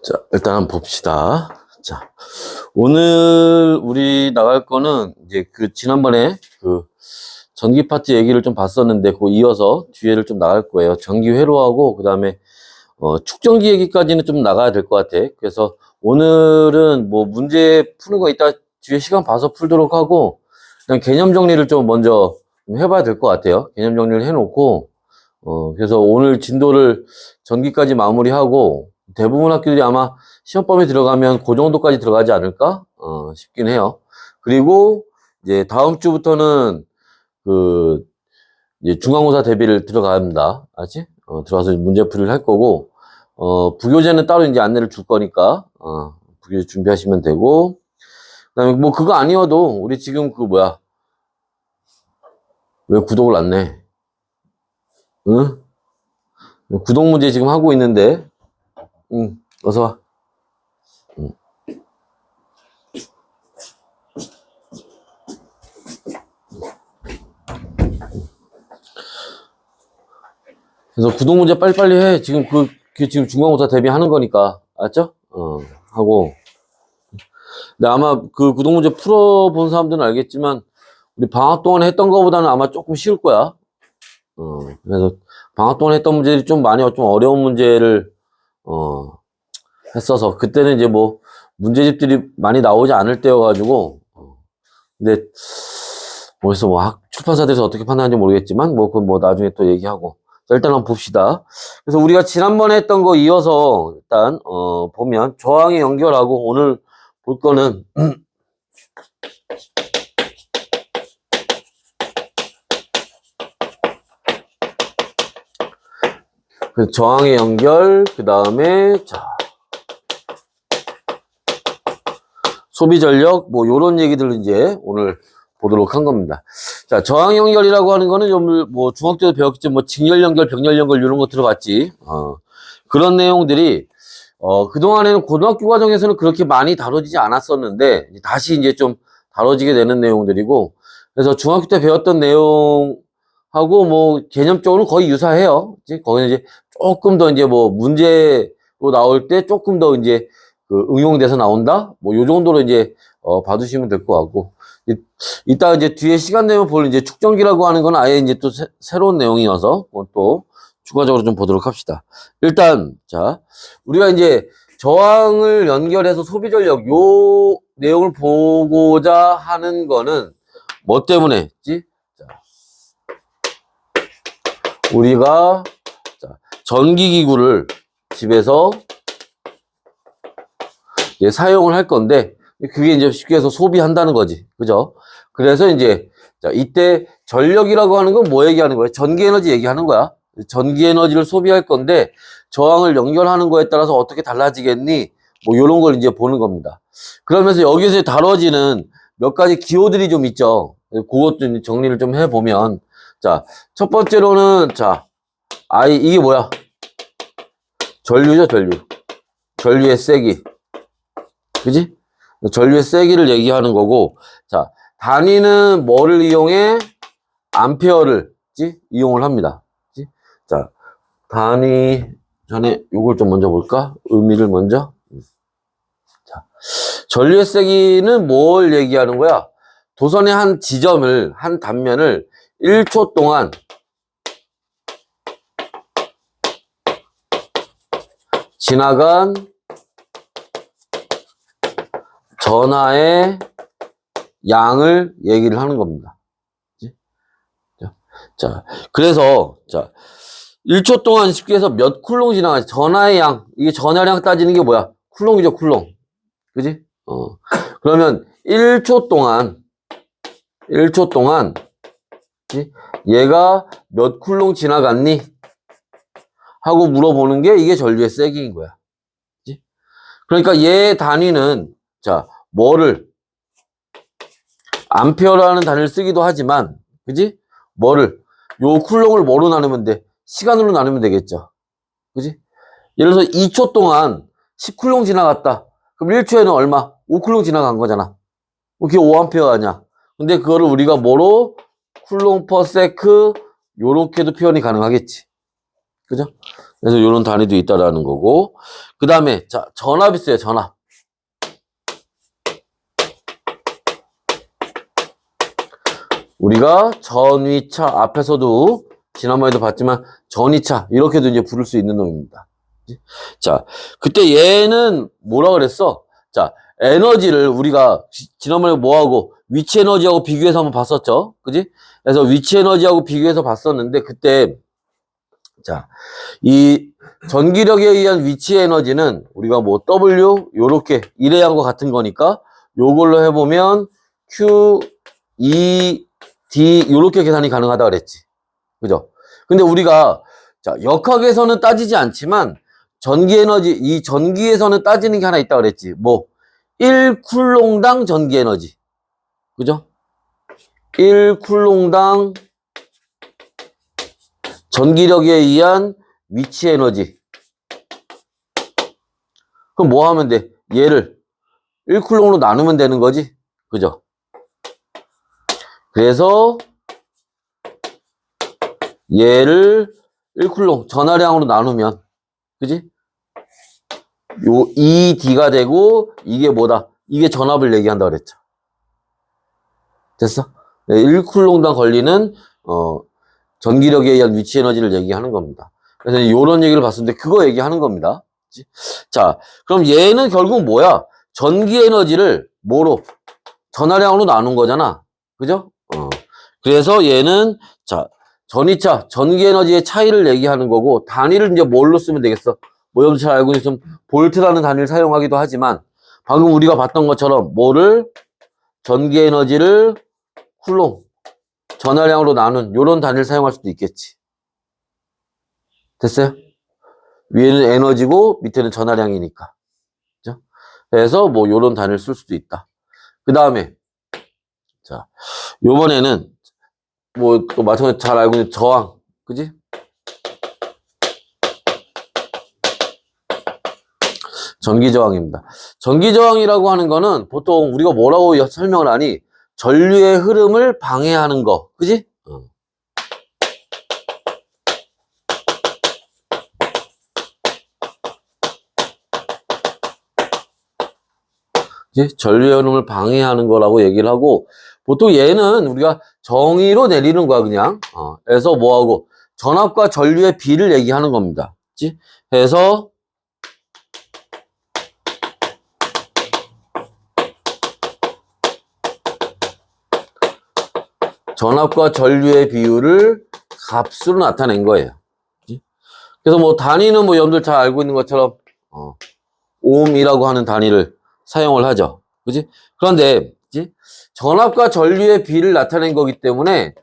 자, 일단 한번 봅시다. 자, 오늘 우리 나갈 거는 이제 지난번에 전기 파트 얘기를 좀 봤었는데, 이어서 뒤에를 좀 나갈 거예요. 전기 회로하고, 그 다음에, 축전기 얘기까지는 좀 나가야 될 것 같아. 그래서 오늘은 뭐 문제 푸는 거 이따 뒤에 시간 봐서 풀도록 하고, 그냥 개념 정리를 좀 먼저 좀 해봐야 될 것 같아요. 개념 정리를 해놓고, 그래서 오늘 진도를 전기까지 마무리하고, 대부분 학교들이 아마 시험범위 들어가면 그 정도까지 들어가지 않을까? 싶긴 해요. 그리고 이제 다음 주부터는 이제 중간고사 대비를 들어갑니다. 알지? 들어가서 문제풀이를 할 거고, 부교재는 따로 이제 안내를 줄 거니까, 부교재 준비하시면 되고, 그 다음에 뭐 그거 아니어도 우리 지금 왜 구독을 안 내? 응? 구독 문제 지금 하고 있는데, 응, 어서 와. 응. 그래서 구독 문제 빨리빨리 해. 지금 그게 지금 중간고사 대비하는 거니까. 알았죠? 하고. 근데 아마 구독 문제 풀어본 사람들은 알겠지만, 우리 방학 동안에 했던 거보다는 아마 조금 쉬울 거야. 그래서 방학 동안에 했던 문제들이 좀 어려운 문제를, 했어서, 그때는 이제 뭐, 문제집들이 많이 나오지 않을 때여가지고, 근데, 뭐래서 출판사들에서 어떻게 판단하는지 모르겠지만, 그건 나중에 또 얘기하고. 자, 일단 한번 봅시다. 그래서 우리가 지난번에 했던 거 이어서, 일단, 보면, 저항에 연결하고, 오늘 볼 거는, 저항의 연결, 그 다음에, 자, 소비 전력, 요런 얘기들을 이제 오늘 보도록 한 겁니다. 자, 저항 연결이라고 하는 거는 중학교 때도 배웠겠지, 직렬 연결, 병렬 연결, 이런 거 들어봤지. 그런 내용들이, 그동안에는 고등학교 과정에서는 그렇게 많이 다뤄지지 않았었는데, 다시 이제 좀 다뤄지게 되는 내용들이고, 그래서 중학교 때 배웠던 내용하고 개념적으로 거의 유사해요. 거기는 이제 조금 더 이제 문제로 나올 때 조금 더 이제 응용돼서 나온다? 요 정도로 이제, 봐두시면 될 것 같고. 이따 이제 뒤에 시간 되면 볼 이제 축전기라고 하는 건 아예 이제 또 새로운 내용이어서 또 추가적으로 좀 보도록 합시다. 일단, 자, 우리가 이제 저항을 연결해서 소비 전력, 요 내용을 보고자 하는 거는 뭐 때문에 했지? 자, 우리가, 전기기구를 집에서 사용을 할 건데, 그게 이제 쉽게 해서 소비한다는 거지. 그죠? 그래서 이제, 자, 이때 전력이라고 하는 건 뭐 얘기하는 거야? 전기 에너지 얘기하는 거야. 전기 에너지를 소비할 건데, 저항을 연결하는 거에 따라서 어떻게 달라지겠니? 요런 걸 이제 보는 겁니다. 그러면서 여기서 다뤄지는 몇 가지 기호들이 좀 있죠. 그것도 정리를 좀 해보면, 자, 첫 번째로는, 자, 이게 뭐야? 전류죠, 전류. 전류의 세기. 그지? 전류의 세기를 얘기하는 거고, 자, 단위는 뭐를 이용해? 암페어를 이용을 합니다. 그치? 자, 단위 전에 요걸 좀 먼저 볼까? 의미를 먼저. 자, 전류의 세기는 뭘 얘기하는 거야? 도선의 한 지점을, 한 단면을 1초 동안 지나간 전하의 양을 얘기를 하는 겁니다. 자, 그래서, 자, 1초 동안 쉽게 해서 몇 쿨롱 지나가지? 전하의 양. 이게 전하량 따지는 게 뭐야? 쿨롱이죠, 쿨롱. 그지? 그러면 1초 동안, 그치? 얘가 몇 쿨롱 지나갔니? 하고 물어보는 게 이게 전류의 세기인 거야. 그치? 그러니까 얘 단위는, 자, 암페어라는 단위를 쓰기도 하지만, 그지? 요 쿨롱을 뭐로 나누면 돼? 시간으로 나누면 되겠죠. 그지? 예를 들어서 2초 동안 10쿨롱 지나갔다. 그럼 1초에는 얼마? 5쿨롱 지나간 거잖아. 그게 5암페어 아니야. 근데 그거를 우리가 뭐로? 쿨롱 퍼 세크, 요렇게도 표현이 가능하겠지. 그죠? 그래서 이런 단위도 있다라는 거고. 그 다음에, 자, 전압 있어요, 전압. 우리가 전위차 앞에서도 지난번에도 봤지만 전위차 이렇게도 이제 부를 수 있는 놈입니다. 자, 그때 얘는 뭐라 그랬어? 자, 에너지를 우리가 지난번에 뭐하고 위치 에너지하고 비교해서 한번 봤었죠? 그지? 그래서 위치 에너지하고 비교해서 봤었는데 그때 자, 이 전기력에 의한 위치 에너지는 우리가 뭐 W 요렇게 이래양과 같은 거니까 요걸로 해보면 Q, E, D 요렇게 계산이 가능하다 그랬지. 그죠? 근데 우리가 자, 역학에서는 따지지 않지만 전기 에너지 이 전기에서는 따지는 게 하나 있다 그랬지. 뭐 1쿨롱당 전기 에너지. 그죠? 1쿨롱당 전기력에 의한 위치 에너지. 그럼 뭐 하면 돼? 얘를 1쿨롱으로 나누면 되는 거지. 그죠? 그래서 얘를 1쿨롱 전하량으로 나누면 그지? 요 ED가 되고 이게 뭐다? 이게 전압을 얘기한다 그랬죠. 됐어? 1쿨롱당 걸리는 전기력에 의한 위치 에너지를 얘기하는 겁니다. 그래서 이런 얘기를 봤었는데 그거 얘기하는 겁니다. 그치? 자, 그럼 얘는 결국 뭐야? 전기 에너지를 뭐로? 전하량으로 나눈 거잖아. 그죠? 그래서 얘는 자, 전위차, 전기 에너지의 차이를 얘기하는 거고 단위를 이제 뭘로 쓰면 되겠어? 뭐 여러분 잘 알고 있으면 볼트라는 단위를 사용하기도 하지만 방금 우리가 봤던 것처럼 뭐를? 전기 에너지를 쿨롱, 전하량으로 나눈 요런 단위를 사용할 수도 있겠지. 됐어요? 위에는 에너지고 밑에는 전하량이니까. 그죠? 그래서 뭐 요런 단위를 쓸 수도 있다. 그 다음에 자, 요번에는 뭐 또 마찬가지로 잘 알고 있는 저항. 그지? 전기저항입니다. 전기저항이라고 하는 거는 보통 우리가 뭐라고 설명을 하니? 전류의 흐름을 방해하는 거. 그지? 그지? 전류의 흐름을 방해하는 거라고 얘기를 하고 보통 얘는 우리가 정의로 내리는 거야 그냥. 그래서 뭐하고 전압과 전류의 비를 얘기하는 겁니다. 그지? 그래서 전압과 전류의 비율을 값으로 나타낸 거예요. 그치? 그래서 뭐 단위는 뭐 여러분들 잘 알고 있는 것처럼 옴이라고 하는 단위를 사용을 하죠. 그지? 그런데 그치? 전압과 전류의 비를 나타낸 거기 때문에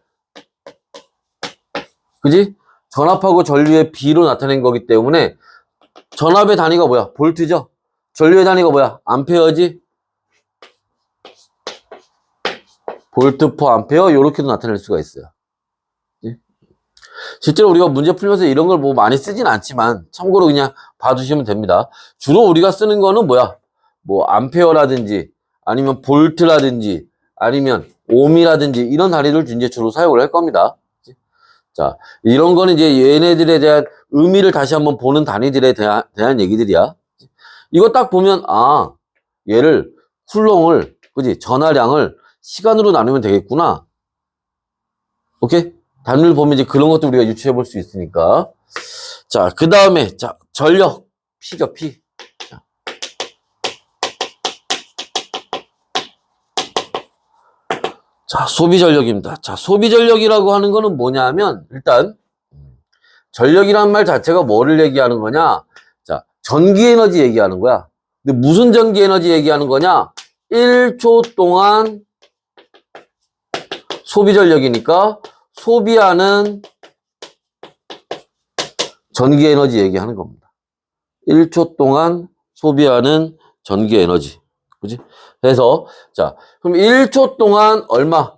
그지? 전압하고 전류의 비로 나타낸 거기 때문에 전압의 단위가 뭐야? 볼트죠? 전류의 단위가 뭐야? 암페어지? 볼트 퍼 암페어 이렇게도 나타낼 수가 있어요. 실제로 우리가 문제 풀면서 이런 걸 뭐 많이 쓰진 않지만 참고로 그냥 봐주시면 됩니다. 주로 우리가 쓰는 거는 뭐야? 뭐 암페어라든지 아니면 볼트라든지 아니면 옴이라든지 이런 단위를 이제 주로 사용을 할 겁니다. 자, 이런 거는 이제 얘네들에 대한 의미를 다시 한번 보는 단위들에 대한 얘기들이야. 이거 딱 보면 아, 얘를 쿨롱을 그지? 전하량을 시간으로 나누면 되겠구나. 오케이? 단위를 보면 이제 그런 것도 우리가 유추해 볼 수 있으니까. 자, 그 다음에, 자, 전력. P죠, P. 자, 소비 전력입니다. 자, 소비 전력이라고 하는 거는 뭐냐 하면, 일단, 전력이라는 말 자체가 뭐를 얘기하는 거냐? 자, 전기 에너지 얘기하는 거야. 근데 무슨 전기 에너지 얘기하는 거냐? 1초 동안 소비 전력이니까, 소비하는 전기 에너지 얘기하는 겁니다. 1초 동안 소비하는 전기 에너지. 그지? 그래서, 자, 그럼 1초 동안 얼마?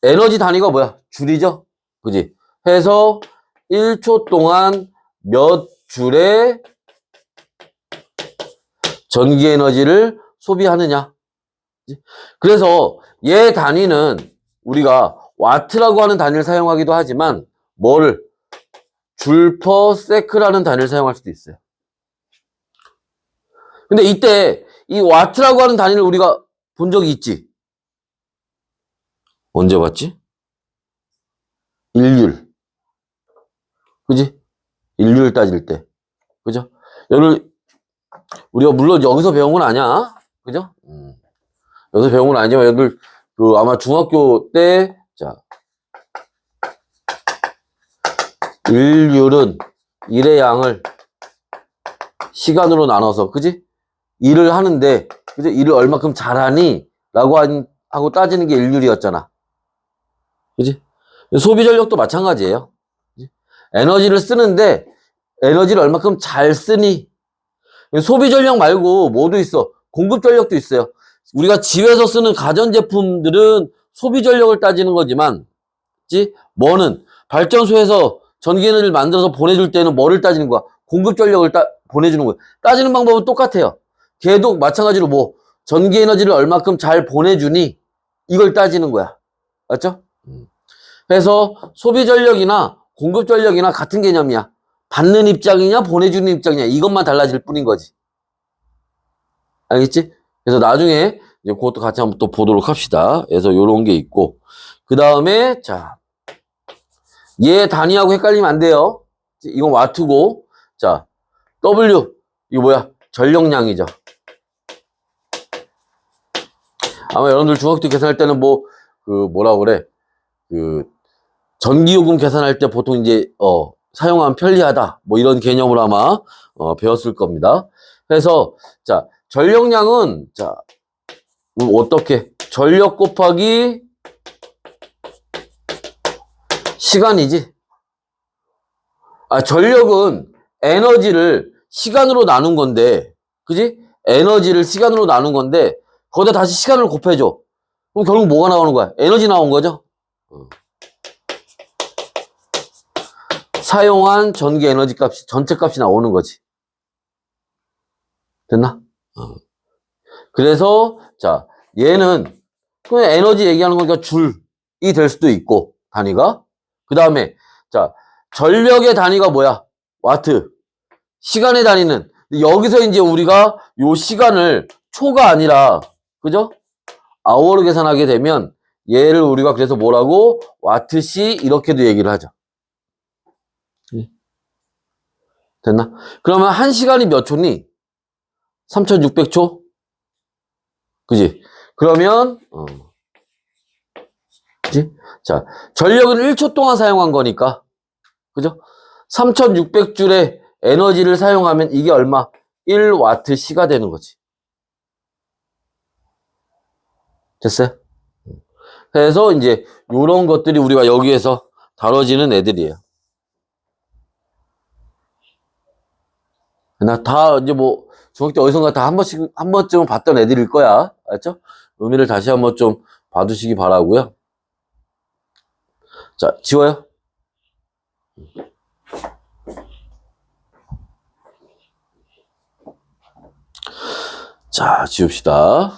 에너지 단위가 뭐야? 줄이죠? 그지? 해서 1초 동안 몇 줄의 전기 에너지를 소비하느냐? 그지? 그래서 얘 단위는 우리가 와트라고 하는 단위를 사용하기도 하지만 뭐를 줄퍼 세크라는 단위를 사용할 수도 있어요. 근데 이때 이 와트라고 하는 단위를 우리가 본 적이 있지? 언제 봤지? 일률. 그지? 일률 따질 때. 그죠? 우리가 물론 여기서 배운 건 아니야. 그죠? 여기서 배운 건 아니지만 여러분들 아마 중학교 때 자, 일률은 일의 양을 시간으로 나눠서 그지? 일을 하는데 그지? 일을 얼마큼 잘하니? 라고 하고 따지는 게 일률이었잖아. 그지? 소비 전력도 마찬가지예요. 그지? 에너지를 쓰는데 에너지를 얼마큼 잘 쓰니? 소비 전력 말고 뭐도 있어? 공급 전력도 있어요. 우리가 집에서 쓰는 가전제품들은 소비 전력을 따지는 거지만, 그치? 뭐는 발전소에서 전기 에너지를 만들어서 보내줄 때는 뭐를 따지는 거야? 공급 전력을 보내주는 거야. 따지는 방법은 똑같아요. 걔도 마찬가지로 뭐 전기 에너지를 얼마큼 잘 보내주니 이걸 따지는 거야. 맞죠? 그래서 소비 전력이나 공급 전력이나 같은 개념이야. 받는 입장이냐 보내주는 입장이냐 이것만 달라질 뿐인 거지. 알겠지? 그래서 나중에 이제 그것도 같이 한번 또 보도록 합시다. 그래서 요런 게 있고 그 다음에 자, 얘 단위하고 헷갈리면 안 돼요. 이건 와트고 자, W 이거 뭐야? 전력량이죠. 아마 여러분들 중학교 때 계산할 때는 뭐라 그래? 전기요금 계산할 때 보통 이제 사용하면 편리하다 뭐 이런 개념으로 아마 배웠을 겁니다. 그래서 자, 전력량은 자, 어떻게 전력 곱하기 시간이지. 전력은 에너지를 시간으로 나눈 건데, 그지? 에너지를 시간으로 나눈 건데 거기다 다시 시간을 곱해줘. 그럼 결국 뭐가 나오는 거야? 에너지 나온 거죠? 사용한 전기 에너지 값이 전체 값이 나오는 거지. 됐나? 그래서 자, 얘는 그냥 에너지 얘기하는 거니까 줄이 될 수도 있고 단위가. 그 다음에 자, 전력의 단위가 뭐야? 와트. 시간의 단위는 여기서 이제 우리가 요 시간을 초가 아니라 그죠? 아워로 계산하게 되면 얘를 우리가 그래서 뭐라고? 와트시 이렇게도 얘기를 하죠. 됐나? 그러면 1시간이 몇 초니? 3600초? 그지? 그러면 그지? 자, 전력은 1초 동안 사용한 거니까 그죠? 3600줄의 에너지를 사용하면 이게 얼마? 1와트시가 되는 거지. 됐어요? 그래서 이제 이런 것들이 우리가 여기에서 다뤄지는 애들이에요. 나 다 이제 뭐 중학교 때 어디선가 다 한 번쯤은 봤던 애들일 거야. 알죠? 의미를 다시 한번 좀 봐두시기 바라고요. 자, 지워요. 자, 지웁시다.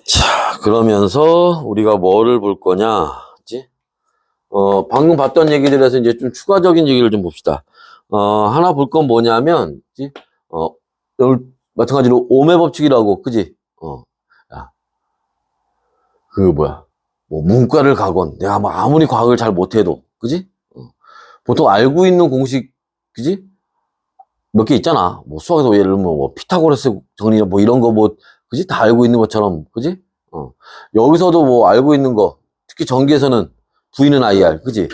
자, 그러면서 우리가 뭐를 볼 거냐? 그치? 방금 봤던 얘기들에서 이제 좀 추가적인 얘기를 좀 봅시다. 하나 볼 건 뭐냐면, 그치? 여기 마찬가지로 오음의 법칙이라고, 그지? 야, 뭐야. 뭐, 문과를 가건, 내가 뭐 아무리 과학을 잘 못해도, 그지? 보통 알고 있는 공식, 그지? 몇 개 있잖아. 뭐, 수학에서 예를 들면 뭐, 피타고라스 정리, 뭐, 이런 거 뭐, 그지? 다 알고 있는 것처럼, 그지? 여기서도 뭐, 알고 있는 거, 특히 전기에서는 V는 IR, 그지?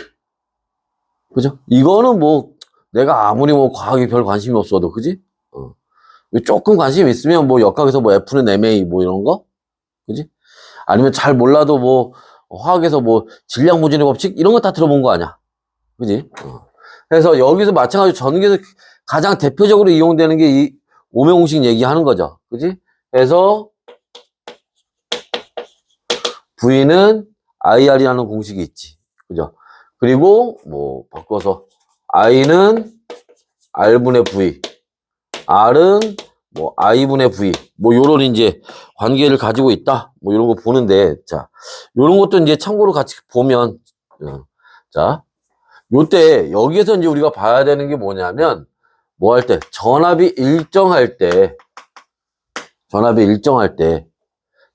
그죠? 이거는 뭐, 내가 아무리 뭐, 과학에 별 관심이 없어도, 그지? 조금 관심 있으면 뭐, 역학에서 뭐, F는 MA 뭐, 이런 거? 그지? 아니면 잘 몰라도 뭐, 화학에서 뭐, 질량모진의 법칙? 이런 거 다 들어본 거 아니야? 그지? 그래서 여기서 마찬가지로 전기에서 가장 대표적으로 이용되는 게 이 오hm 공식 얘기하는 거죠. 그지? 그래서 V는 IR이라는 공식이 있지. 그죠? 그리고 뭐 바꿔서 I는 R분의 V, R은 뭐 I분의 V, 뭐 요런 이제 관계를 가지고 있다. 뭐 이런 거 보는데, 자, 요런 것도 이제 참고로 같이 보면, 자, 요때 여기에서 이제 우리가 봐야 되는 게 뭐냐면, 뭐 할 때, 전압이 일정할 때,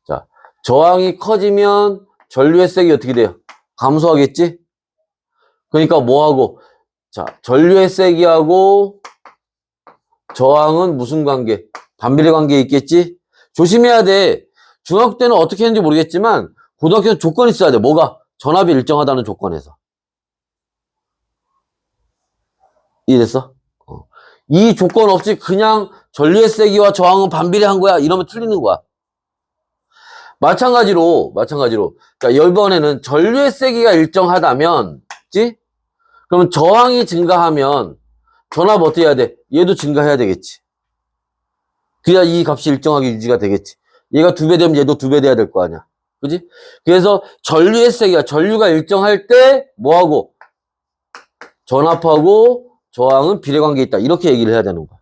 자, 저항이 커지면 전류의 색이 어떻게 돼요? 감소하겠지? 그러니까 뭐하고, 자, 전류의 세기하고 저항은 무슨 관계? 반비례 관계에 있겠지? 조심해야 돼. 중학교 때는 어떻게 했는지 모르겠지만 고등학교는 조건이 있어야 돼. 뭐가? 전압이 일정하다는 조건에서. 이해됐어? 이 조건 없이 그냥 전류의 세기와 저항은 반비례한 거야. 이러면 틀리는 거야. 마찬가지로 자, 이번에는 전류의 세기가 일정하다면, 그치? 그러면 저항이 증가하면 전압 어떻게 해야 돼? 얘도 증가해야 되겠지. 그래야 이 값이 일정하게 유지가 되겠지. 얘가 2배 되면 얘도 2배 돼야 될 거 아니야. 그지? 그래서 전류의 세기가, 전류가 일정할 때 뭐하고? 전압하고 저항은 비례관계에 있다. 이렇게 얘기를 해야 되는 거야.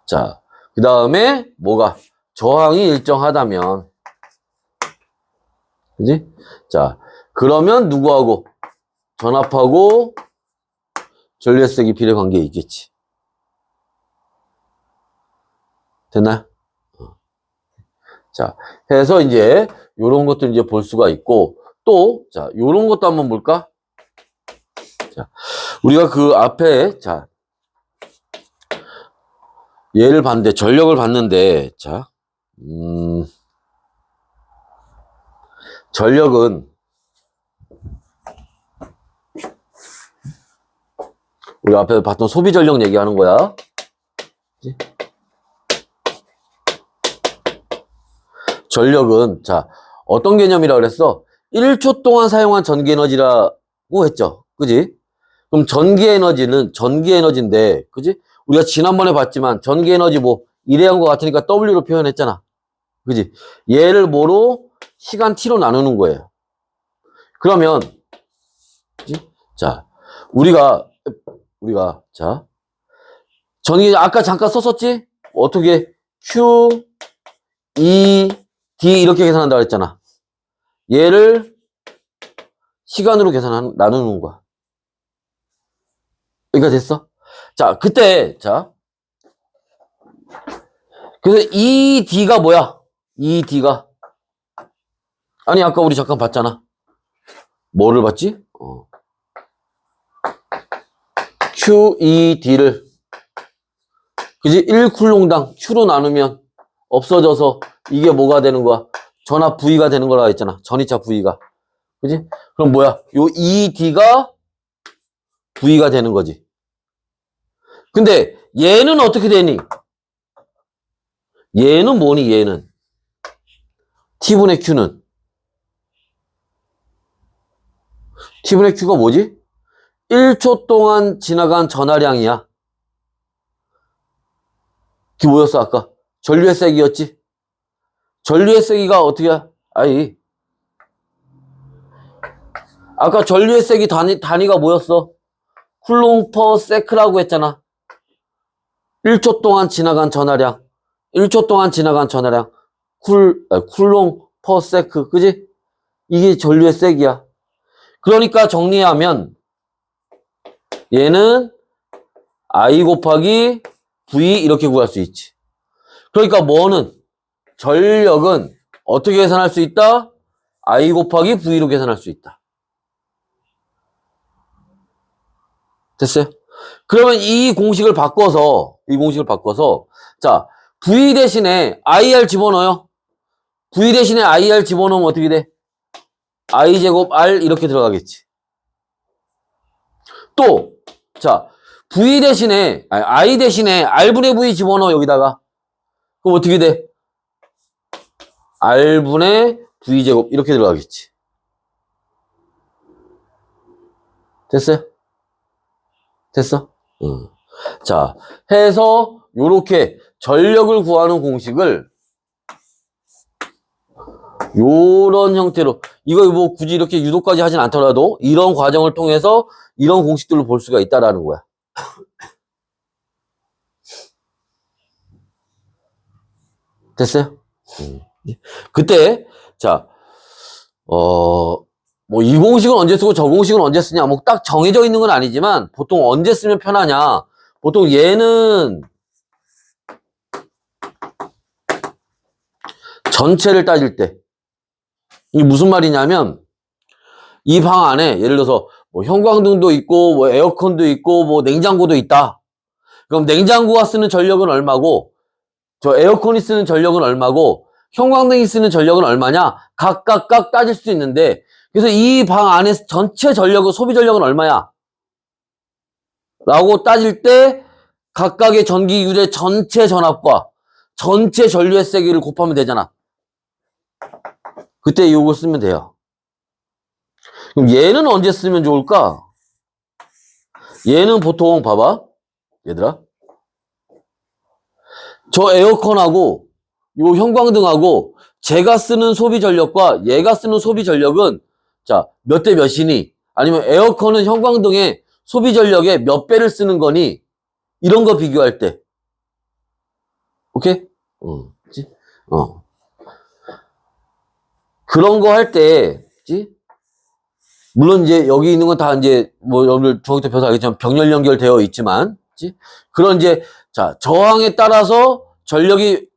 자, 그 다음에 뭐가? 저항이 일정하다면. 그지? 자, 그러면 누구하고? 전압하고 전류의 세기 비례관계에 있겠지. 됐나요? 자, 해서 이제 요런 것들 이제 볼 수가 있고, 또, 자, 요런 것도 한번 볼까? 자, 우리가 그 앞에, 자, 얘를 봤는데, 전력을 봤는데, 자, 전력은, 우리 앞에 봤던 소비 전력 얘기하는 거야. 그치? 전력은, 자, 어떤 개념이라 그랬어? 1초 동안 사용한 전기 에너지라고 했죠. 그지? 그럼 전기 에너지인데, 그지? 우리가 지난번에 봤지만, 전기 에너지 뭐, 일회한 것 같으니까 W로 표현했잖아. 그지? 얘를 뭐로? 시간 T로 나누는 거예요. 그러면, 그지? 자, 우리가, 자, 전기, 아까 잠깐 썼었지? 어떻게? Q, E, D 이렇게 계산한다고 했잖아. 얘를 시간으로 나누는 거야. 여기가 됐어? 자, 그때, 자. 그래서 ED가 뭐야? ED가. 아니, 아까 우리 잠깐 봤잖아. 뭐를 봤지? QED를. 그지? 1쿨롱당 Q로 나누면 없어져서 이게 뭐가 되는 거야? 전압 V가 되는 거라 했잖아. 전이차 V가. 그지? 그럼 뭐야? 요 ED가 V가 되는 거지. 근데 얘는 어떻게 되니? 얘는 뭐니, 얘는? T분의 Q는? T분의 Q가 뭐지? 1초 동안 지나간 전하량이야. 그게 뭐였어, 아까? 전류의 세기였지? 전류의 세기가 어떻게, 아니. 아까 전류의 세기 단위가 뭐였어? 쿨롱 퍼 세크라고 했잖아. 1초 동안 지나간 전하량. 1초 동안 지나간 전하량. 쿨롱 퍼 세크. 그지? 이게 전류의 세기야. 그러니까 정리하면 얘는 I 곱하기 V 이렇게 구할 수 있지. 그러니까 뭐는? 전력은 어떻게 계산할 수 있다? I 곱하기 V로 계산할 수 있다. 됐어요? 그러면 이 공식을 바꿔서 자, V 대신에 IR 집어넣어요. V 대신에 IR 집어넣으면 어떻게 돼? I제곱 R 이렇게 들어가겠지. 또, 자, I 대신에 R분의 V 집어넣어, 여기다가. 그럼 어떻게 돼? R분의 V제곱, 이렇게 들어가겠지. 됐어요? 됐어? 응. 자, 해서, 요렇게 전력을 구하는 공식을 요런 형태로, 이거 뭐 굳이 이렇게 유도까지 하진 않더라도 이런 과정을 통해서 이런 공식들로 볼 수가 있다라는 거야. 됐어요? 그때, 자, 뭐 이 공식은 언제 쓰고 저 공식은 언제 쓰냐, 뭐 딱 정해져 있는 건 아니지만 보통 언제 쓰면 편하냐. 보통 얘는 전체를 따질 때. 이게 무슨 말이냐면, 이 방 안에 예를 들어서 뭐 형광등도 있고 뭐 에어컨도 있고 뭐 냉장고도 있다. 그럼 냉장고가 쓰는 전력은 얼마고, 저 에어컨이 쓰는 전력은 얼마고, 형광등이 쓰는 전력은 얼마냐? 각각 따질 수 있는데, 그래서 이 방 안에 전체 전력은, 소비 전력은 얼마야? 라고 따질 때 각각의 전기율의 전체 전압과 전체 전류의 세기를 곱하면 되잖아. 그때 이걸 쓰면 돼요. 그럼 얘는 언제 쓰면 좋을까? 얘는 보통 봐봐 얘들아, 저 에어컨하고 요 형광등하고 제가 쓰는 소비 전력과 얘가 쓰는 소비 전력은 자, 몇 대 몇이니? 아니면 에어컨은 형광등의 소비 전력의 몇 배를 쓰는 거니? 이런 거 비교할 때. 오케이? 그치? 그런 거 할 때, 그치? 물론 이제 여기 있는 건 다 이제 뭐 여러분들 중학교 때 배워서 알겠지만 병렬 연결되어 있지만, 그치? 그런 이제 자, 저항에 따라서 전력이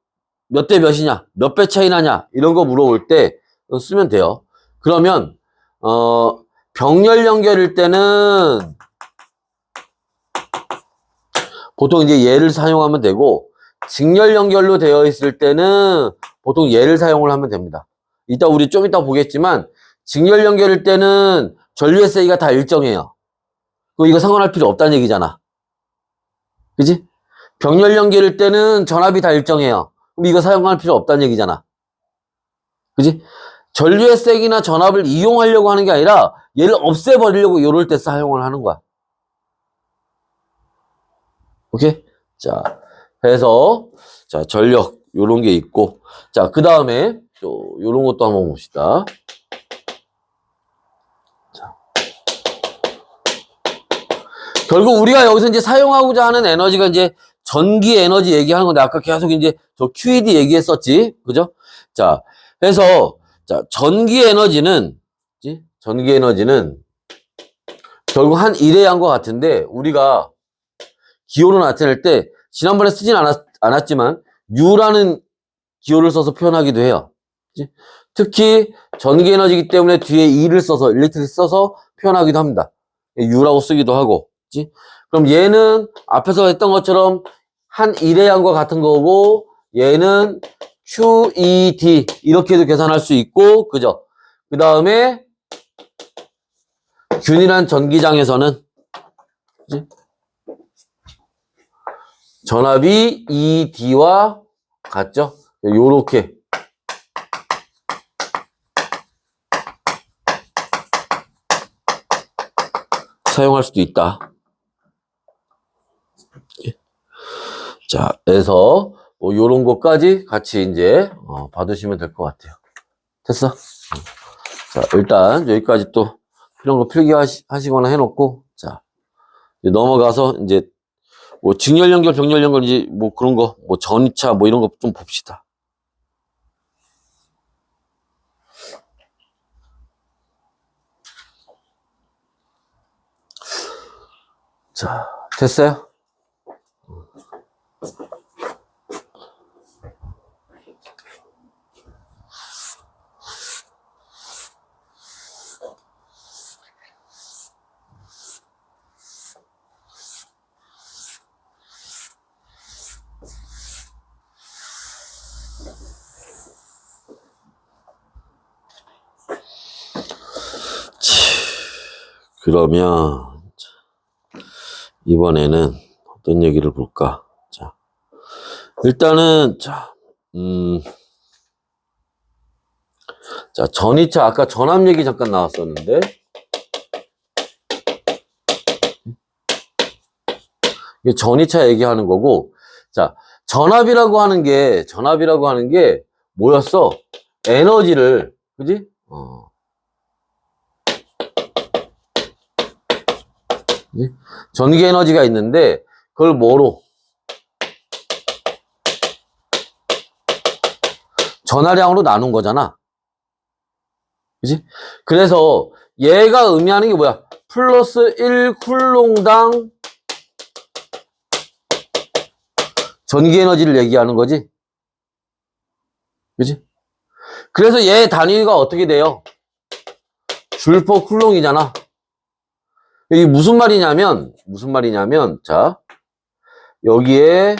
몇 대 몇이냐, 몇 배 차이 나냐, 이런 거 물어볼 때 쓰면 돼요. 그러면, 병렬 연결일 때는 보통 이제 얘를 사용하면 되고, 직렬 연결로 되어 있을 때는 보통 얘를 사용을 하면 됩니다. 이따 우리 좀 이따 보겠지만, 직렬 연결일 때는 전류의 세기가 다 일정해요. 그럼 이거 상관할 필요 없다는 얘기잖아. 그지? 병렬 연결일 때는 전압이 다 일정해요. 그럼 이거 사용할 필요 없다는 얘기잖아. 그지? 전류의 세기나 전압을 이용하려고 하는 게 아니라 얘를 없애버리려고 이럴 때 사용을 하는 거야. 오케이? 자, 해서 자, 전력 요런 게 있고, 자, 그 다음에 또 요런 것도 한번 봅시다. 자. 결국 우리가 여기서 이제 사용하고자 하는 에너지가 이제 전기 에너지 얘기하는 건데, 아까 계속 이제 저 QED 얘기했었지. 그죠? 자, 해서 자, 전기 에너지는 결국 한 일의 양과 같은데, 우리가 기호로 나타낼 때 지난번에 쓰진 않았지만 U라는 기호를 써서 표현하기도 해요. 그치? 특히 전기 에너지이기 때문에 뒤에 E를 써서, 일렉트릭 써서 표현하기도 합니다. U라고 쓰기도 하고. 그치? 그럼 얘는 앞에서 했던 것처럼 한 일의 양과 같은 거고, 얘는 QED 이렇게도 계산할 수 있고, 그죠? 그 다음에 균일한 전기장에서는, 그치? 전압이 ED와 같죠? 요렇게 사용할 수도 있다. 자, 그래서 뭐 요런 것까지 같이 이제 받으시면 될 것 같아요. 됐어? 자, 일단 여기까지 또 필요한 거 필기 하시거나 해놓고, 자, 이제 넘어가서 이제 뭐 직렬 연결, 병렬 연결, 이제 뭐 그런 거, 뭐 전이차 뭐 이런 거 좀 봅시다. 자, 됐어요? 그러면 이번에는 어떤 얘기를 볼까? 자, 일단은 자, 자, 전이차 아까 전압 얘기 잠깐 나왔었는데, 이게 전이차 얘기하는 거고, 자, 전압이라고 하는 게 뭐였어? 에너지를, 그지? 그지? 전기 에너지가 있는데, 그걸 뭐로? 전하량으로 나눈 거잖아. 그지? 그래서 얘가 의미하는 게 뭐야? 플러스 1쿨롱당 전기 에너지를 얘기하는 거지. 그지? 그래서 얘 단위가 어떻게 돼요? 줄퍼 쿨롱이잖아. 이게 무슨 말이냐면, 자, 여기에,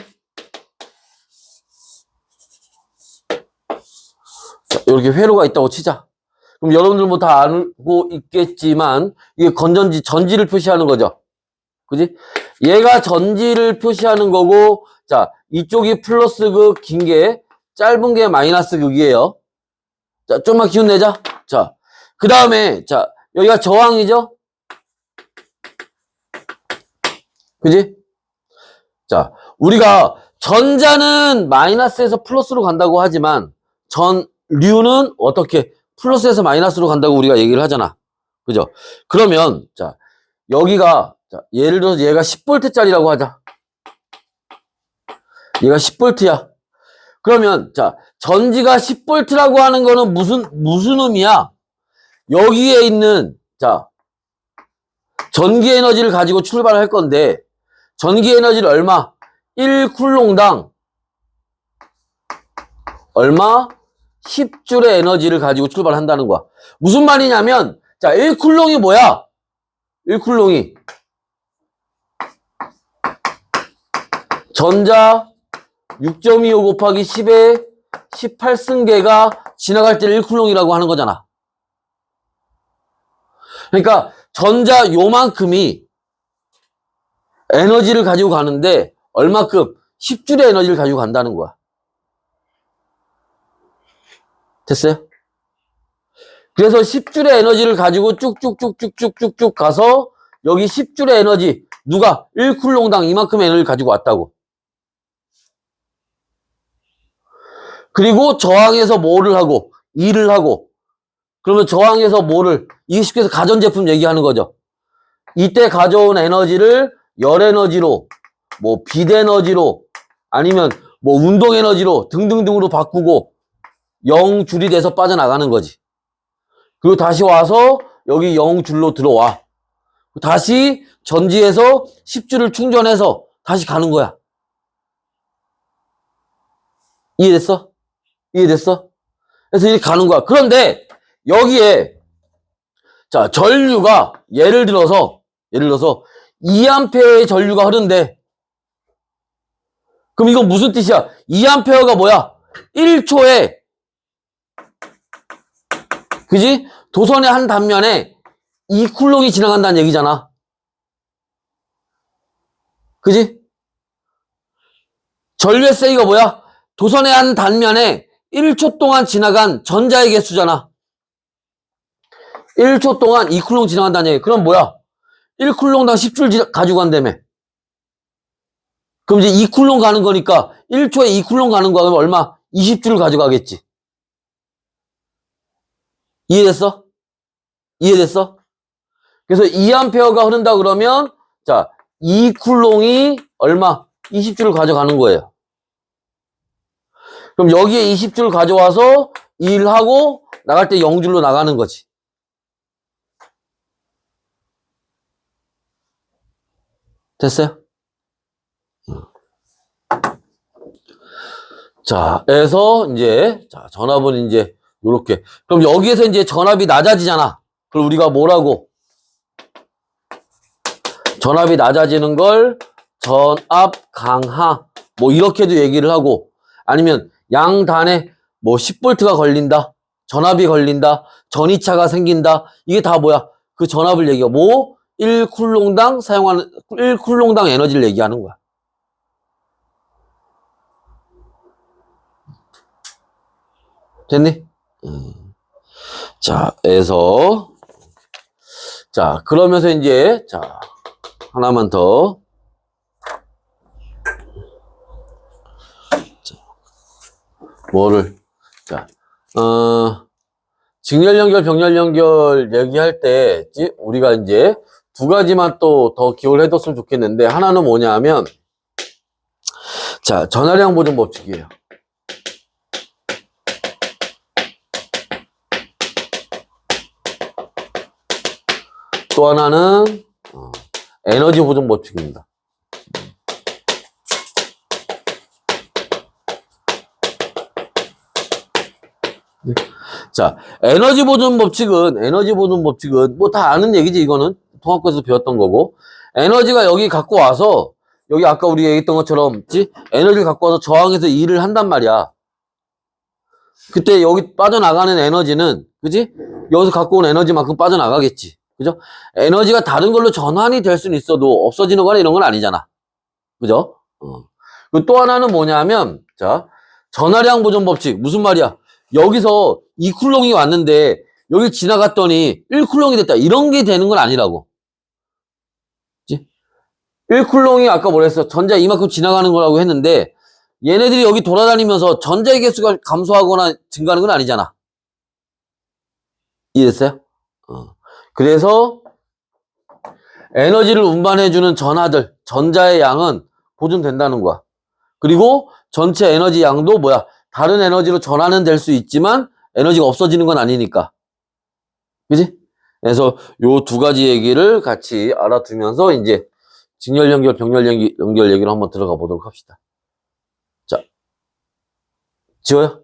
자, 이렇게 회로가 있다고 치자. 그럼 여러분들 뭐 다 알고 있겠지만, 이게 전지를 표시하는 거죠. 그지? 얘가 전지를 표시하는 거고, 자, 이쪽이 플러스 극, 긴 게, 짧은 게 마이너스 극이에요. 자, 좀만 기운 내자. 자, 그 다음에, 자, 여기가 저항이죠? 그지? 자, 우리가 전자는 마이너스에서 플러스로 간다고 하지만, 전류는 어떻게 플러스에서 마이너스로 간다고 우리가 얘기를 하잖아. 그죠? 그러면, 자, 여기가, 자, 예를 들어서 얘가 10V짜리라고 하자. 얘가 10V야. 그러면, 자, 전지가 10V라고 하는 거는 무슨 의미야? 여기에 있는, 자, 전기 에너지를 가지고 출발할 건데, 전기 에너지를 얼마? 1쿨롱당 얼마? 10줄의 에너지를 가지고 출발한다는 거야. 무슨 말이냐면, 자, 1쿨롱이 뭐야? 1쿨롱이 전자 6.25 곱하기 10에 18승계가 지나갈 때 1쿨롱이라고 하는 거잖아. 그러니까 전자 요만큼이 에너지를 가지고 가는데 얼마큼? 10줄의 에너지를 가지고 간다는 거야. 됐어요? 그래서 10줄의 에너지를 가지고 쭉쭉쭉쭉쭉쭉쭉 가서 여기 10줄의 에너지 누가 1쿨롱당 이만큼의 에너지를 가지고 왔다고. 그리고 저항에서 뭐를 하고 일을 하고 그러면 저항에서 뭐를 이게 쉽게 해서 가전제품 얘기하는 거죠. 이때 가져온 에너지를 열에너지로 뭐 빛에너지로 아니면 뭐 운동에너지로 등등등으로 바꾸고 0줄이 돼서 빠져나가는 거지. 그리고 다시 와서 여기 0줄로 들어와. 다시 전지에서 10줄을 충전해서 다시 가는 거야. 이해됐어? 이해됐어? 그래서 이렇게 가는 거야. 그런데 여기에 자 전류가 예를 들어서 2A의 전류가 흐른대. 그럼 이건 무슨 뜻이야? 2A가 뭐야? 1초에 그지? 도선의 한 단면에 2쿨롱이 지나간다는 얘기잖아. 그지? 전류의 세기가 뭐야? 도선의 한 단면에 1초 동안 지나간 전자의 개수잖아. 1초 동안 2쿨롱 지나간다는 얘기. 그럼 뭐야? 1쿨롱당 10줄 가지고 간다며. 그럼 이제 2쿨롱 가는 거니까 1초에 2쿨롱 가는 거야. 그럼 얼마? 20줄을 가져가겠지. 이해됐어? 이해됐어? 그래서 2A가 흐른다 그러면 자 2쿨롱이 얼마? 20줄을 가져가는 거예요. 그럼 여기에 20줄 가져와서 일하고 나갈 때 0줄로 나가는 거지. 됐어요? 자, 그래서 이제 자, 전압은 이제 요렇게. 그럼 여기에서 이제 전압이 낮아지잖아. 그럼 우리가 뭐라고? 전압이 낮아지는 걸 전압 강하 뭐 이렇게도 얘기를 하고 아니면 양단에 뭐 10V가 걸린다. 전압이 걸린다. 전이차가 생긴다. 이게 다 뭐야? 그 전압을 얘기하고 뭐 1쿨롱당 사용하는 1쿨롱당 에너지를 얘기하는 거야. 됐니? 자, 그래서 자, 그러면서 이제 자, 하나만 더. 자, 뭐를 자, 직렬 연결, 병렬 연결 얘기할 때, 우리가 이제 두 가지만 또 더 기억을 해뒀으면 좋겠는데, 하나는 뭐냐 하면, 자, 전하량 보존 법칙이에요. 또 하나는, 에너지 보존 법칙입니다. 자, 에너지 보존 법칙은 뭐 다 아는 얘기지. 이거는 통합과에서 배웠던 거고, 에너지가 여기 갖고 와서 여기 아까 우리 얘기했던 것처럼 에너지를 갖고 와서 저항해서 일을 한단 말이야. 그때 여기 빠져나가는 에너지는 그지? 여기서 갖고 온 에너지만큼 빠져나가겠지. 그죠? 에너지가 다른 걸로 전환이 될 수는 있어도 없어지는 거나 이런 건 아니잖아. 그죠? 그리고 또 하나는 뭐냐면, 자, 전하량 보존 법칙. 무슨 말이야? 여기서 2쿨롱이 왔는데 여기 지나갔더니 1쿨롱이 됐다. 이런 게 되는 건 아니라고. 그치? 1쿨롱이 아까 뭐랬어? 전자 이만큼 지나가는 거라고 했는데 얘네들이 여기 돌아다니면서 전자의 개수가 감소하거나 증가하는 건 아니잖아. 이해됐어요? 그래서 에너지를 운반해주는 전하들, 전자의 양은 보존된다는 거야. 그리고 전체 에너지 양도 뭐야? 다른 에너지로 전환은 될 수 있지만 에너지가 없어지는 건 아니니까. 그지? 그래서 요 두 가지 얘기를 같이 알아두면서 이제 직렬 연결, 병렬 연결 얘기를 한번 들어가 보도록 합시다. 자, 지워요?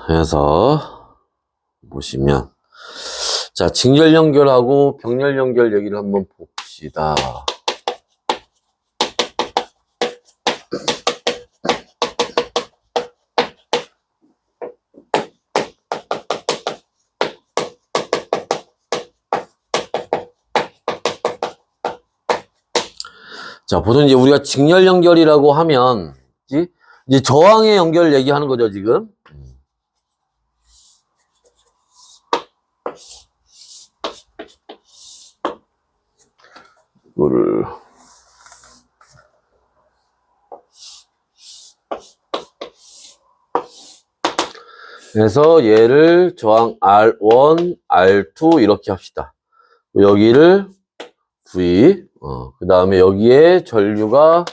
그래서 보시면 자, 직렬 연결하고 병렬 연결 얘기를 한번 봅시다. 자, 보통 이제 우리가 직렬 연결이라고 하면 이제 저항의 연결 얘기하는 거죠, 지금. 이거를 그래서 얘를 저항 R1, R2 이렇게 합시다. 여기를 V, 그 다음에 여기에 전류가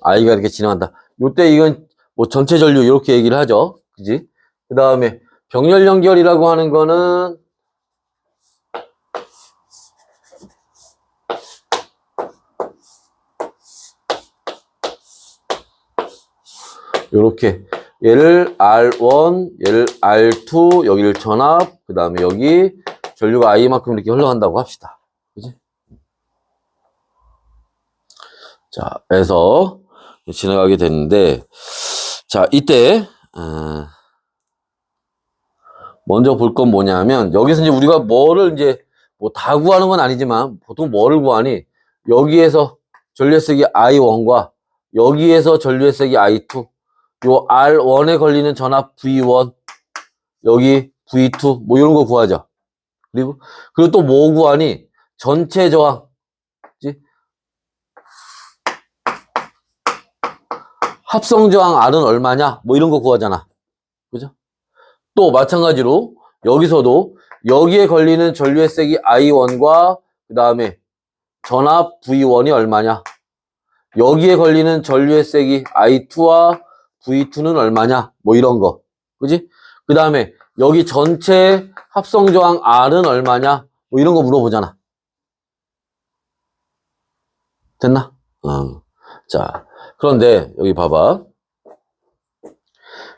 I가 이렇게 지나간다. 요때 이건 뭐 전체 전류 이렇게 얘기를 하죠. 그지? 그 다음에 병렬 연결이라고 하는 거는 요렇게 얘를 R1, 얘를 R2, 여기를 전압, 그 다음에 여기 전류가 I만큼 이렇게 흘러간다고 합시다. 그지? 자, 그래서 지나가게 되는데, 자, 이때, 먼저 볼 건 뭐냐면, 여기서 이제 우리가 뭐를 이제, 뭐 다 구하는 건 아니지만, 보통 뭐를 구하니, 여기에서 전류의 색이 I1과, 여기에서 전류의 색이 I2, 요 R1에 걸리는 전압 V1, 여기 V2, 뭐 이런 거 구하죠. 그리고 또 뭐 구하니? 전체 저항. 그치? 합성 저항 R은 얼마냐? 뭐 이런 거 구하잖아. 그죠? 또 마찬가지로 여기서도 여기에 걸리는 전류의 색이 I1과 그 다음에 전압 V1이 얼마냐? 여기에 걸리는 전류의 색이 I2와 V2는 얼마냐? 뭐 이런 거. 그지? 그 다음에 여기 전체 합성 저항 R은 얼마냐? 뭐 이런 거 물어보잖아. 됐나? 자, 그런데 여기 봐봐.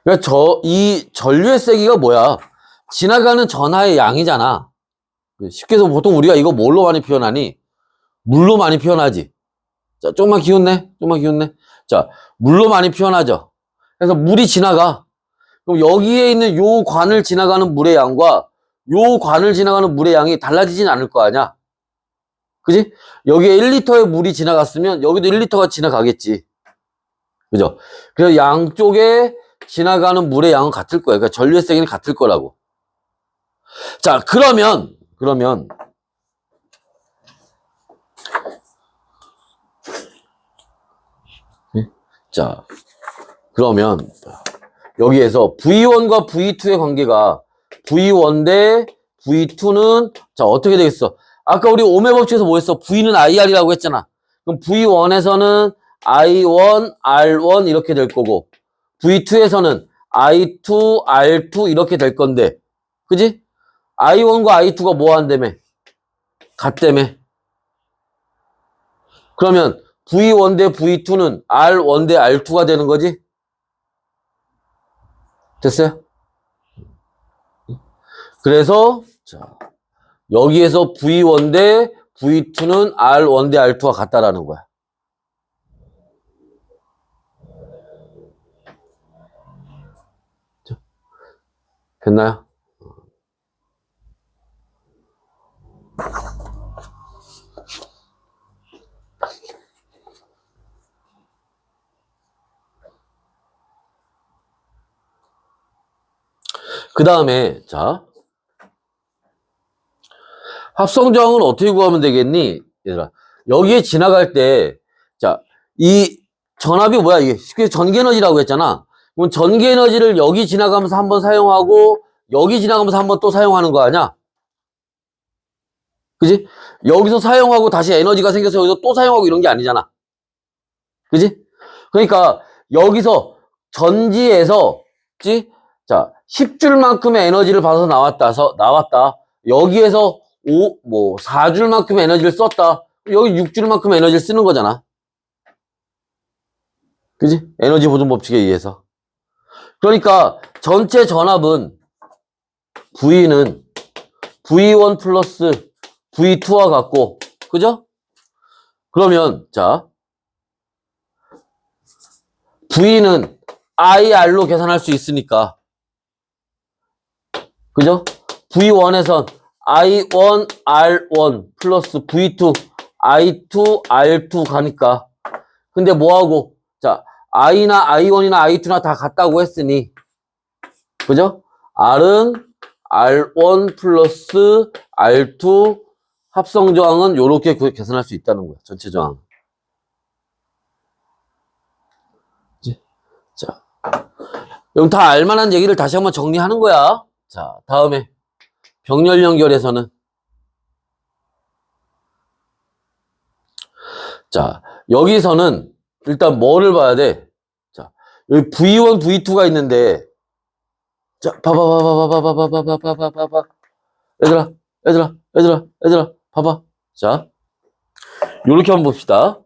그러니까 이 전류의 세기가 뭐야? 지나가는 전하의 양이잖아. 쉽게 해서 보통 우리가 이거 뭘로 많이 표현하니? 물로 많이 표현하지. 자, 좀만 기운내. 자, 물로 많이 표현하죠. 그래서 물이 지나가. 그럼 여기에 있는 요 관을 지나가는 물의 양과 요 관을 지나가는 물의 양이 달라지진 않을 거 아니야. 그지? 여기에 1리터의 물이 지나갔으면 여기도 1리터가 지나가겠지. 그죠? 그래서 양쪽에 지나가는 물의 양은 같을 거예요. 그러니까 전류의 세기는 같을 거라고. 자, 그러면 자, 그러면 여기에서 V1과 V2의 관계가 V1 대 V2는 자, 어떻게 되겠어? 아까 우리 오메 법칙에서 뭐 했어? V는 IR이라고 했잖아. 그럼 V1에서는 I1, R1 이렇게 될 거고 V2에서는 I2, R2 이렇게 될 건데 그지? I1과 I2가 뭐 한다며? 같다며. 그러면 V1 대 V2는 R1 대 R2가 되는 거지? 됐어요? 그래서 자, 여기에서 V1 대 V2는 R1 대 R2가 같다라는 거야. 됐나요? 그 다음에 자 합성저항은 어떻게 구하면 되겠니? 얘들아 여기에 지나갈 때 자 이 전압이 뭐야 이게 쉽게 전기에너지라고 했잖아. 그럼 전기에너지를 여기 지나가면서 한번 사용하고 여기 지나가면서 한번 또 사용하는 거 아니야? 그지? 여기서 사용하고 다시 에너지가 생겨서 여기서 또 사용하고 이런 게 아니잖아. 그지? 그러니까 여기서 전지에서 그지? 자 10줄만큼의 에너지를 받아서 나왔다. 여기에서 4줄만큼의 에너지를 썼다. 여기 6줄만큼의 에너지를 쓰는 거잖아. 그지? 에너지 보존 법칙에 의해서. 그러니까 전체 전압은 V는 V1 플러스 V2와 같고, 그죠? 그러면, 자, V는 IR로 계산할 수 있으니까, 그죠? V1에선 I1, R1 플러스 V2, I2, R2 가니까. 근데 뭐하고, 자, I나 I1이나 I2나 다 같다고 했으니, 그죠? R은 R1 플러스 R2 합성 저항은 이렇게 계산할 수 있다는 거야. 전체 저항. 자, 그럼 다 알만한 얘기를 다시 한번 정리하는 거야. 자, 다음에 병렬 연결에서는 자, 여기서는 일단 뭐를 봐야 돼? 자, 여기 V1, V2가 있는데 자, 봐봐. 얘들아, 봐봐. 자, 요렇게 한번 봅시다.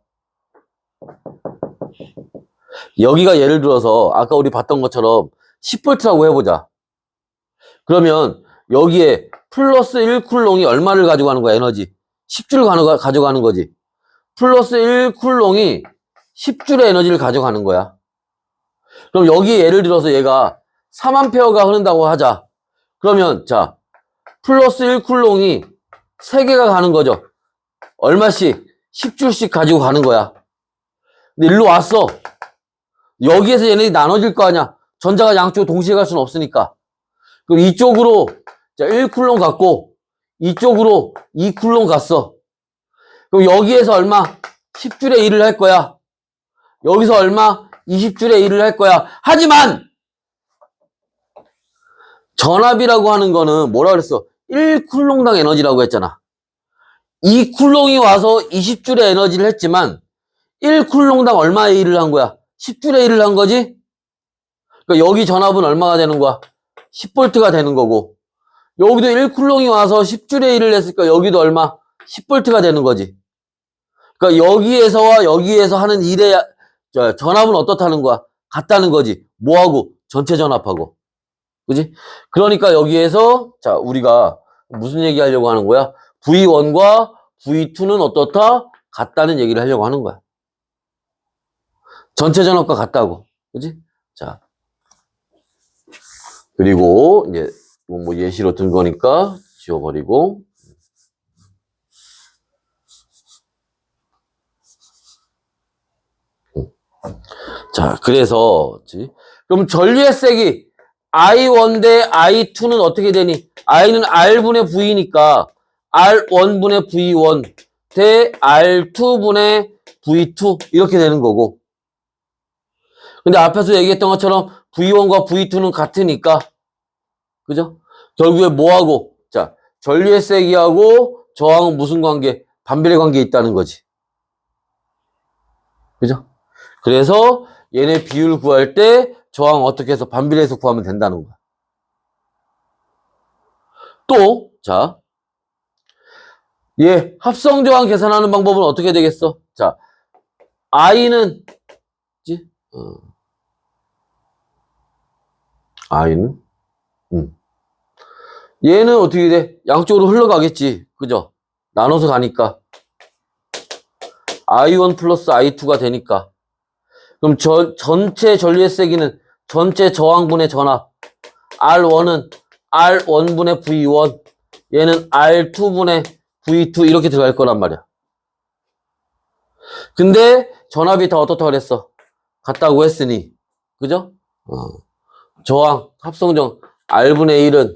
여기가 예를 들어서 아까 우리 봤던 것처럼 10V라고 해보자. 그러면 여기에 플러스 1쿨롱이 얼마를 가져가는 거야, 에너지? 10줄 가져가는 거지. 플러스 1쿨롱이 10줄의 에너지를 가져가는 거야. 그럼 여기에 예를 들어서 얘가 3A가 흐른다고 하자. 그러면 자, 플러스 1쿨롱이 3개가 가는 거죠. 얼마씩? 10줄씩 가지고 가는 거야. 근데 일로 왔어. 여기에서 얘네들이 나눠질 거 아니야. 전자가 양쪽으로 동시에 갈 수는 없으니까. 그럼 이쪽으로 자 1쿨롱 갔고 이쪽으로 2쿨롱 갔어. 그럼 여기에서 얼마? 10줄의 1을 할 거야. 여기서 얼마? 20줄의 1을 할 거야. 하지만 전압이라고 하는 거는 뭐라 그랬어? 1쿨롱당 에너지라고 했잖아. 2쿨롱이 와서 20줄의 에너지를 했지만 1쿨롱당 얼마의 일을 한 거야? 10줄의 일을 한 거지? 그러니까 여기 전압은 얼마가 되는 거야? 10V가 되는 거고 여기도 1쿨롱이 와서 10줄의 일을 했으니까 여기도 얼마? 10V가 되는 거지. 그러니까 여기에서와 여기에서 하는 일의 전압은 어떻다는 거야? 같다는 거지. 뭐하고? 전체 전압하고. 그지? 그러니까 여기에서 자 우리가 무슨 얘기 하려고 하는 거야? V1과 V2는 어떻다? 같다는 얘기를 하려고 하는 거야. 전체 전압과 같다고. 그지? 자. 그리고 이제 뭐 예시로 든 거니까 지워버리고. 자, 그래서 그럼 전류의 색이 I1 대 I2는 어떻게 되니? I는 R분의 V니까 R1분의 V1 대 R2분의 V2 이렇게 되는 거고. 근데 앞에서 얘기했던 것처럼 V1과 V2는 같으니까 그죠? 결국에 뭐하고? 자, 전류의 세기하고 저항은 무슨 관계? 반비례 관계에 있다는 거지. 그죠? 그래서 얘네 비율 구할 때 저항 어떻게 해서 반비례해서 구하면 된다는 거야. 또, 자, 얘 합성 저항 계산하는 방법은 어떻게 되겠어? 자, I는, 지? I는, 얘는 어떻게 돼? 양쪽으로 흘러가겠지. 그죠? 나눠서 가니까. I1 플러스 I2가 되니까. 그럼 전체 전류의 세기는 전체 저항분의 전압. R1은 R1분의 V1. 얘는 R2분의 V2 이렇게 들어갈 거란 말이야. 근데 전압이 다 어떻다고 그랬어? 같다고 했으니. 그죠? 저항, 합성정 R분의 1은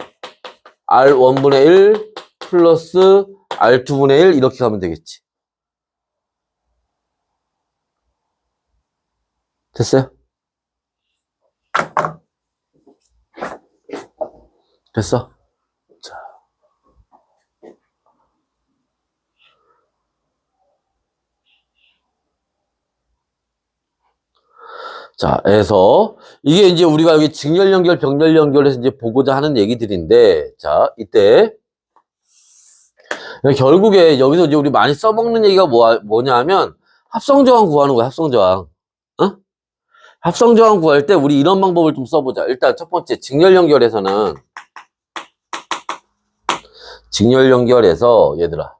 R1분의 1 플러스 R2분의 1 이렇게 가면 되겠지. 됐어요? 됐어? 자, 그래서 이게 이제 우리가 여기 직렬 연결, 병렬 연결해서 이제 보고자 하는 얘기들인데, 자, 이때 결국에 여기서 이제 우리 많이 써먹는 얘기가 뭐냐 하면 합성저항 구하는 거야, 합성저항. 어? 합성저항 구할 때 우리 이런 방법을 좀 써보자. 일단 첫 번째, 직렬 연결에서는 직렬 연결에서 얘들아,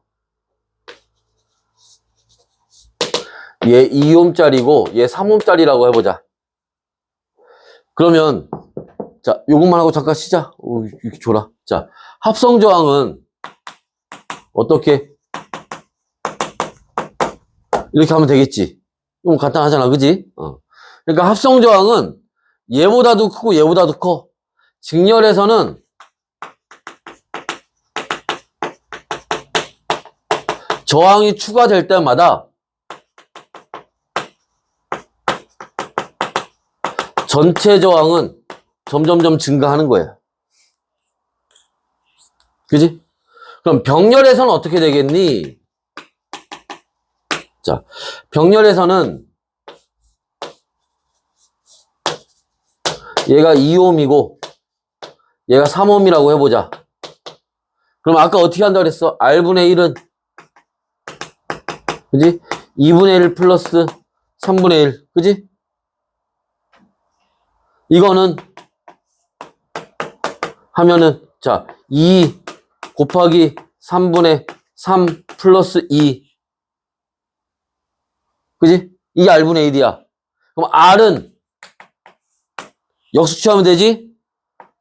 얘 2옴짜리고 얘 3옴짜리라고 해보자. 그러면 자, 요것만 하고 잠깐 쉬자. 이렇게 줘라. 자, 합성저항은 어떻게? 이렇게 하면 되겠지. 이건 간단하잖아, 그지? 그러니까 합성저항은 얘보다도 크고 얘보다도 커. 직렬에서는 저항이 추가될 때마다 전체 저항은 점점점 증가하는 거예요. 그지? 그럼 병렬에서는 어떻게 되겠니? 자, 병렬에서는 얘가 2옴이고 얘가 3옴이라고 해보자. 그럼 아까 어떻게 한다고 그랬어? R분의 1은 그지? 2분의 1 플러스 3분의 1 그지? 이거는 하면은 자, 2 곱하기 3분의 3 플러스 2 그지? 이 R분의 1이야. 그럼 R은 역수취하면 되지?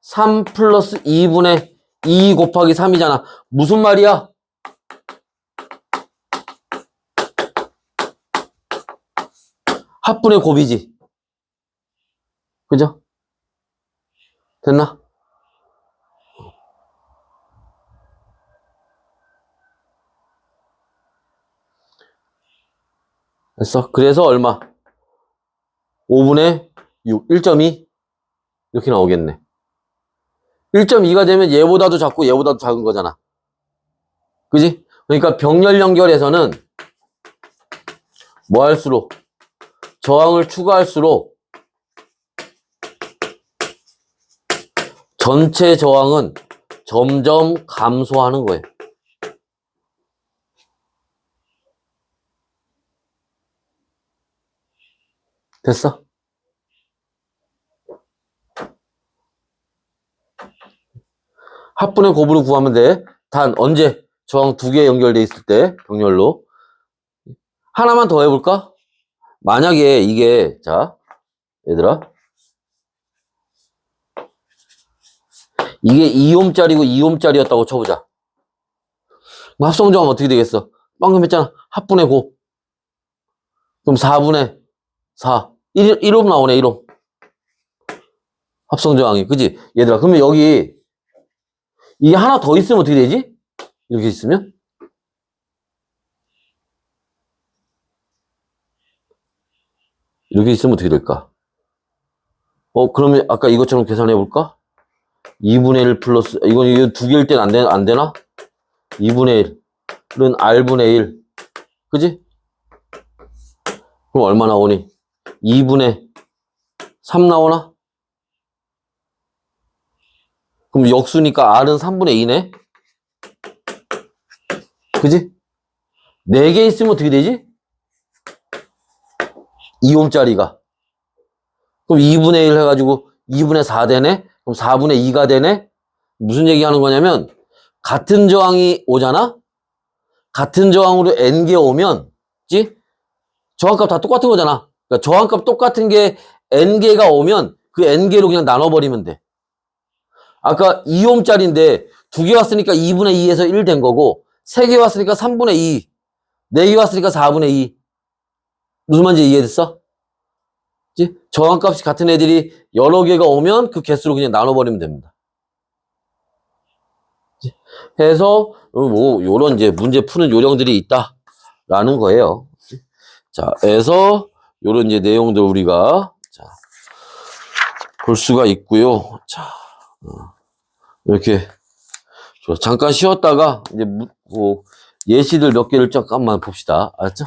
3 플러스 2분의 2 곱하기 3이잖아. 무슨 말이야? 합분의 곱이지. 그죠? 됐나? 됐어. 그래서 얼마? 5분의 6, 1.2 이렇게 나오겠네. 1.2가 되면 얘보다도 작고 얘보다도 작은 거잖아. 그지? 그러니까 병렬 연결에서는 뭐 할수록 저항을 추가할수록 전체 저항은 점점 감소하는 거예요. 됐어? 합분의 곱으로 구하면 돼. 단 언제? 저항 두 개 연결돼 있을 때 병렬로. 하나만 더 해볼까? 만약에 이게 자 얘들아 이게 2옴짜리고 2옴짜리였다고 쳐보자. 합성저항 어떻게 되겠어? 방금 했잖아. 합분의 곱. 그럼 4분의 4. 1옴 나오네, 1옴. 합성 저항이. 그지? 얘들아, 그러면 여기, 이게 하나 더 있으면 어떻게 되지? 이렇게 있으면? 이렇게 있으면 어떻게 될까? 그러면 아까 이것처럼 계산해 볼까? 2분의 1 플러스, 이거 두 개일 땐 안 되나? 2분의 1은 R분의 1. 그지? 그럼 얼마 나오니? 2분의 3 나오나? 그럼 역수니까 R은 3분의 2네? 그지? 4개 있으면 어떻게 되지? 2옴짜리가. 그럼 2분의 1 해가지고 2분의 4 되네? 그럼 4분의 2가 되네? 무슨 얘기 하는 거냐면, 같은 저항이 오잖아? 같은 저항으로 N개 오면, 그치? 저항값 다 똑같은 거잖아. 그러니까 저항값 똑같은 게 N개가 오면 그 N개로 그냥 나눠버리면 돼. 아까 2옴짜리인데 2개 왔으니까 2분의 2에서 1 된 거고, 3개 왔으니까 3분의 2, 4개 왔으니까 4분의 2. 무슨 말인지 이해됐어? 그치? 저항값이 같은 애들이 여러 개가 오면 그 개수로 그냥 나눠버리면 됩니다. 그치? 해서 뭐 요런 이제 문제 푸는 요령들이 있다라는 거예요. 그치? 자, 해서 요런 이제 내용들 우리가 자, 볼 수가 있고요. 자, 이렇게 잠깐 쉬었다가 이제 뭐 예시들 몇 개를 잠깐만 봅시다. 알았죠?